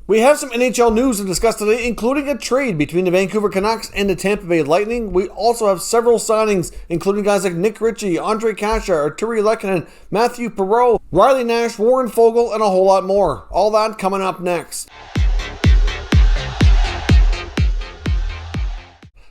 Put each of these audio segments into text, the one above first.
We have some NHL news to discuss today, including a trade between the Vancouver Canucks and the Tampa Bay Lightning. We also have several signings, including guys like Ritchie, Ondrej, Kase, Arturri, Lehkonen, Mathieu, Perrault, Riley, Nash, Warren, Fogle, and a whole lot more. All that coming up next.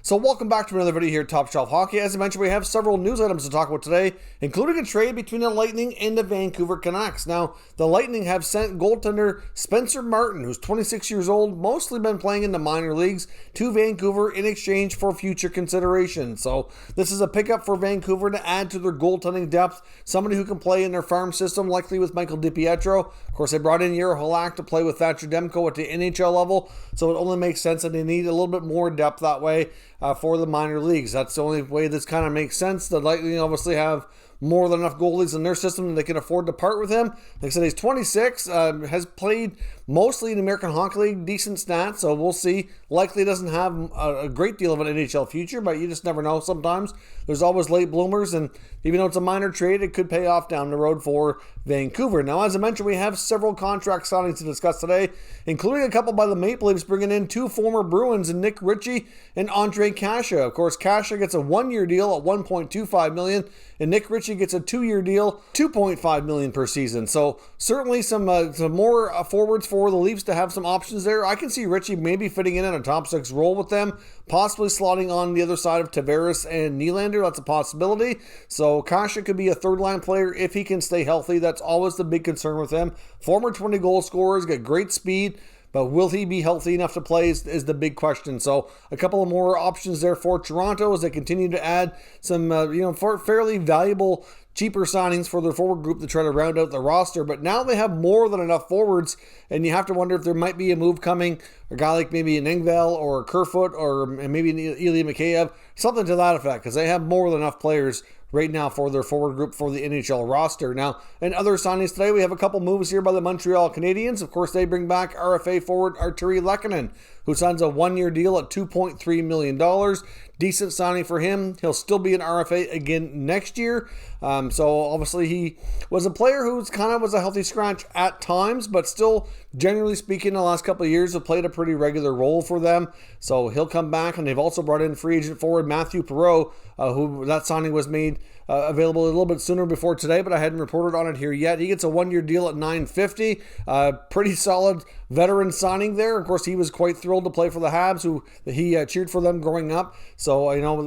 So welcome back to another video here at Top Shelf Hockey. As I mentioned, we have several news items to talk about today, including a trade between the Lightning and the Vancouver Canucks. Now, the Lightning have sent goaltender Spencer Martin, who's 26 years old, mostly been playing in the minor leagues, to Vancouver in exchange for future consideration. So this is a pickup for Vancouver to add to their goaltending depth, somebody who can play in their farm system, likely with Michael DiPietro. Of course, they brought in Jiro Halak to play with Thatcher Demko at the NHL level, so it only makes sense that they need a little bit more depth that way. For the minor leagues. That's the only way this kind of makes sense. The Lightning obviously have more than enough goalies in their system and they can afford to part with him. Like I said, he's 26, has played mostly in the American Hockey League, decent stats, so we'll see. Likely doesn't have a great deal of an NHL future, but you just never know sometimes. There's always late bloomers, and even though it's a minor trade, it could pay off down the road for Vancouver. Now, as I mentioned, we have several contract signings to discuss today, including a couple by the Maple Leafs, bringing in two former Bruins, and Ritchie and Ondrej Kase. Of course, Kase gets a one-year deal at $1.25 million, and Ritchie gets a two-year deal, $2.5 million per season. So certainly some more forwards for the Leafs to have some options there. I can see Ritchie maybe fitting in a top six role with them, possibly slotting on the other side of Tavares and Nylander. That's a possibility. So Kase could be a third-line player if he can stay healthy. That's always the big concern with him. Former 20-goal scorers, got great speed, but will he be healthy enough to play is the big question. So a couple of more options there for Toronto as they continue to add some fairly valuable cheaper signings for their forward group to try to round out the roster. But now they have more than enough forwards, and you have to wonder if there might be a move coming. A guy like maybe an Engvall or a Kerfoot or maybe an Ilya Mikheyev, something to that effect, because they have more than enough players right now for their forward group for the NHL roster. Now, in other signings today, we have a couple moves here by the Montreal Canadiens. Of course, they bring back RFA forward Arturri Lehkonen, who signs a one-year deal at $2.3 million. Decent signing for him. He'll still be an RFA again next year. So obviously he was a player who was a healthy scratch at times, but still, generally speaking, the last couple of years have played a pretty regular role for them. So he'll come back, and they've also brought in free agent forward Mathieu Perreault, who that signing was made available a little bit sooner before today, but I hadn't reported on it here yet. He gets a one-year deal at $950. Pretty solid veteran signing there. Of course, he was quite thrilled to play for the Habs, who he cheered for them growing up. So,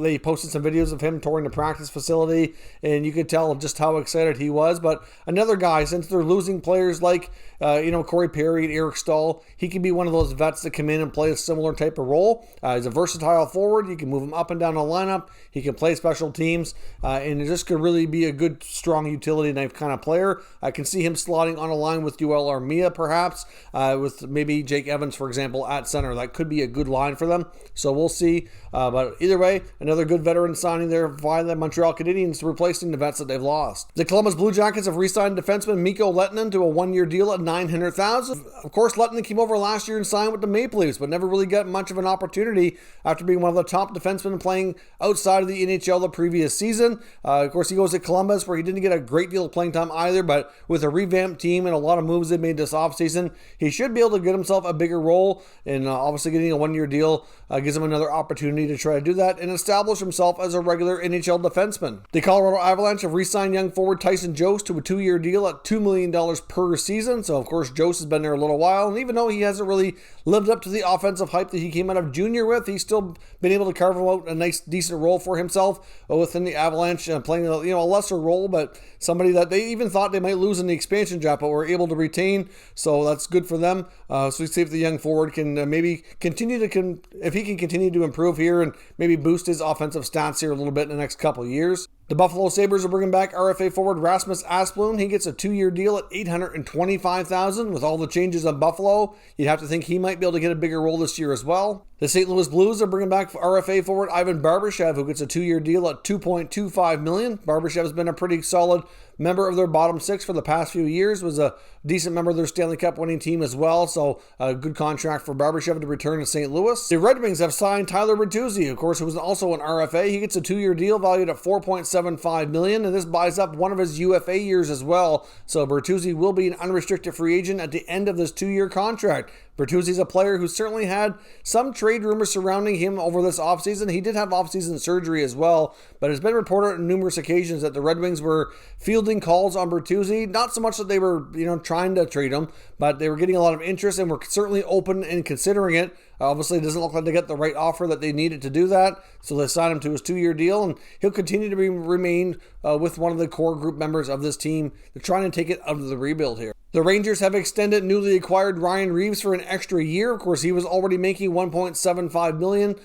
they posted some videos of him touring the practice facility, and you could tell just how excited he was. But another guy, since they're losing players like, Corey Perry and Eric Stahl, he can be one of those vets that come in and play a similar type of role. He's a versatile forward. You can move him up and down the lineup. He can play special teams, and it just could really be a good, strong utility knife kind of player. I can see him slotting on a line with Joel Armia, perhaps, with maybe Jake Evans, for example, at center. That could be a good line for them. So we'll see. But either way, another good veteran signing there via the Montreal Canadiens, replacing the vets that they've lost. The Columbus Blue Jackets have re-signed defenseman Miko Leitnin to a one-year deal at $900,000. Of course, Leitnin came over last year and signed with the Maple Leafs, but never really got much of an opportunity after being one of the top defensemen playing outside of the NHL the previous season. Of course, he goes to Columbus, where he didn't get a great deal of playing time either, but with a revamped team and a lot of moves they made this offseason, he should be able to get himself a bigger role, and obviously getting a one-year deal gives him another opportunity to try to do that and establish himself as a regular NHL defenseman. The Colorado Avalanche have re-signed young forward Tyson Jost to a two-year deal at $2 million per season. So, of course, Jost has been there a little while, and even though he hasn't really lived up to the offensive hype that he came out of junior with, he's still been able to carve out a nice, decent role for himself within the Avalanche, playing a lesser role, but somebody that they even thought they might lose in the expansion draft, but were able to retain. So that's good for them. So we see if the young forward can maybe continue to, if he can continue to improve here and maybe boost his offensive stats here a little bit in the next couple of years. The Buffalo Sabres are bringing back RFA forward Rasmus Asplund. He gets a two-year deal at $825,000. With all the changes on Buffalo, you'd have to think he might be able to get a bigger role this year as well. The St. Louis Blues are bringing back RFA forward Ivan Barbashev, who gets a two-year deal at $2.25 million. Barbashev has been a pretty solid member of their bottom six for the past few years, was a decent member of their Stanley Cup winning team as well, so a good contract for Barbashev to return to St. Louis. The Red Wings have signed Tyler Bertuzzi, of course, who was also an RFA. He gets a two-year deal valued at $4.75 million, and this buys up one of his UFA years as well, so Bertuzzi will be an unrestricted free agent at the end of this two-year contract. Bertuzzi's a player who certainly had some trade rumors surrounding him over this offseason. He did have offseason surgery as well, but it's been reported on numerous occasions that the Red Wings were fielding calls on Bertuzzi. Not so much that they were, trying to trade him, but they were getting a lot of interest and were certainly open in considering it. Obviously, it doesn't look like they got the right offer that they needed to do that, so they signed him to his 2-year deal, and he'll continue to remain with one of the core group members of this team. They're trying to take it out of the rebuild here. The Rangers have extended newly acquired Ryan Reeves for an extra year. Of course, he was already making $1.75 million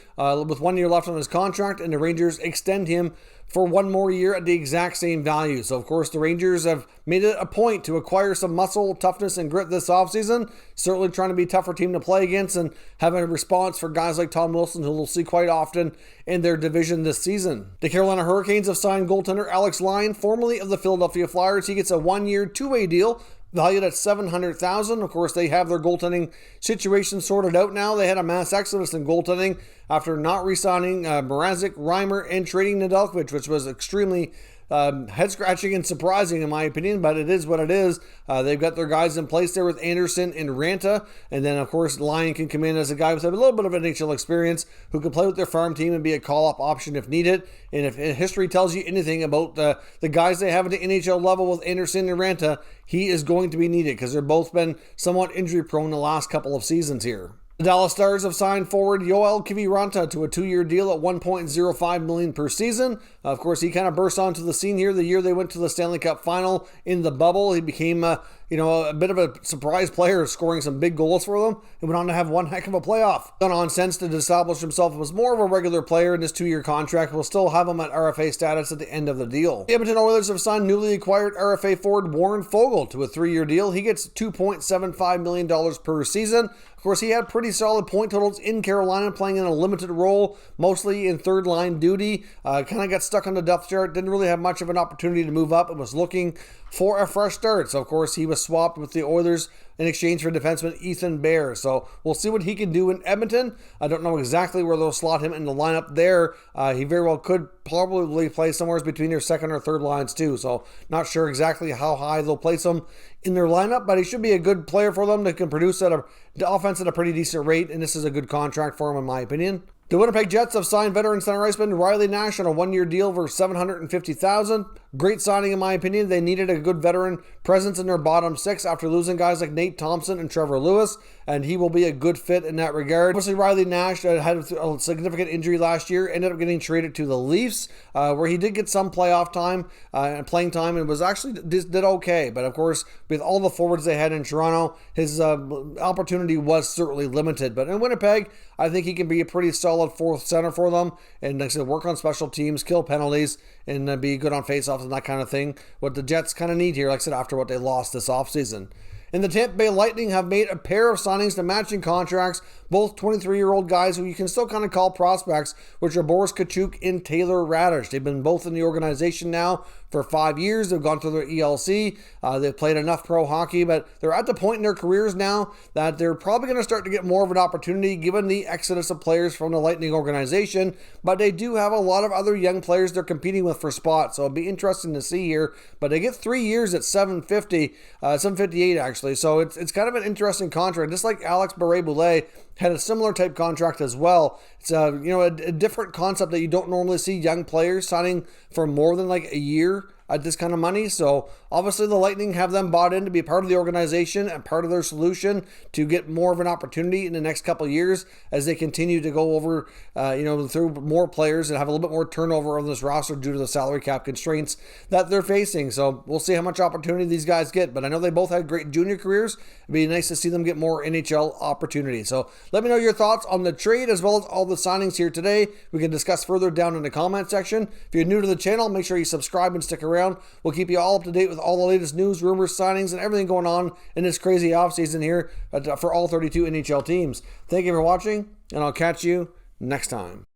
with 1 year left on his contract, and the Rangers extend him for 1 more year at the exact same value. So, of course, the Rangers have made it a point to acquire some muscle, toughness, and grit this offseason. Certainly trying to be a tougher team to play against and having a response for guys like Tom Wilson, who we'll see quite often in their division this season. The Carolina Hurricanes have signed goaltender Alex Lyon, formerly of the Philadelphia Flyers. He gets a 1-year, 2-way deal valued at $700,000. Of course, they have their goaltending situation sorted out now. They had a mass exodus in goaltending after not re-signing Mrazek, Reimer, and trading Nedeljkovic, which was extremely head-scratching and surprising in my opinion, but it is what it is. They've got their guys in place there with Anderson and Ranta, and then of course Lyon can come in as a guy with a little bit of NHL experience who can play with their farm team and be a call-up option if needed. And if history tells you anything about the guys they have at the NHL level with Anderson and Ranta, he is going to be needed because they've both been somewhat injury-prone the last couple of seasons here. The Dallas Stars have signed forward Yoel Kivironta to a 2-year deal at $1.05 million per season. Of course, he kind of burst onto the scene here the year they went to the Stanley Cup final in the bubble. He became a bit of a surprise player, scoring some big goals for them, and went on to have one heck of a playoff. Gone on since to establish himself as more of a regular player in this 2-year contract. We'll still have him at RFA status at the end of the deal. The Edmonton Oilers have signed newly acquired RFA forward Warren Fogle to a 3-year deal. He gets $2.75 million per season. Of course, he had pretty solid point totals in Carolina, playing in a limited role, mostly in third-line duty. Kind of got stuck on the depth chart, didn't really have much of an opportunity to move up, and was looking for a fresh start. So, of course, he was swapped with the Oilers in exchange for defenseman Ethan Bear. So, we'll see what he can do in Edmonton. I don't know exactly where they'll slot him in the lineup there. He very well could probably play somewhere between their second or third lines, too. So, not sure exactly how high they'll place him in their lineup, but he should be a good player for them that can produce the offense at a pretty decent rate, and this is a good contract for him, in my opinion. The Winnipeg Jets have signed veteran center iceman Riley Nash on a 1-year deal for $750,000. Great signing in my opinion. They needed a good veteran presence in their bottom 6 after losing guys like Nate Thompson and Trevor Lewis, and he will be a good fit in that regard. Obviously, Riley Nash had a significant injury last year, ended up getting traded to the Leafs, where he did get some playoff time and playing time, and was actually did okay. But of course, with all the forwards they had in Toronto, his opportunity was certainly limited. But in Winnipeg, I think he can be a pretty solid fourth center for them, and like I said, work on special teams, kill penalties, and be good on faceoffs and that kind of thing. What the Jets kind of need here, like I said, after what they lost this offseason. And the Tampa Bay Lightning have made a pair of signings to matching contracts, both 23-year-old guys who you can still kind of call prospects, which are Boris Kachuk and Taylor Radish. They've been both in the organization now for 5 years. They've gone through their ELC. They've played enough pro hockey, but they're at the point in their careers now that they're probably going to start to get more of an opportunity given the exodus of players from the Lightning organization. But they do have a lot of other young players they're competing with for spots, so it'll be interesting to see here. But they get 3 years at $758 actually. So it's kind of an interesting contract. Just like Alex Barré-Boulet had a similar type contract as well. It's a different concept that you don't normally see young players signing for more than like a year at this kind of money. So obviously the Lightning have them bought in to be a part of the organization and part of their solution to get more of an opportunity in the next couple of years as they continue to go over, through more players and have a little bit more turnover on this roster due to the salary cap constraints that they're facing. So we'll see how much opportunity these guys get, but I know they both had great junior careers. It'd be nice to see them get more NHL opportunity. So let me know your thoughts on the trade as well as all the signings here today. We can discuss further down in the comment section. If you're new to the channel, make sure you subscribe and stick around. We'll keep you all up to date with all the latest news, rumors, signings, and everything going on in this crazy offseason here for all 32 NHL teams. Thank you for watching, and I'll catch you next time.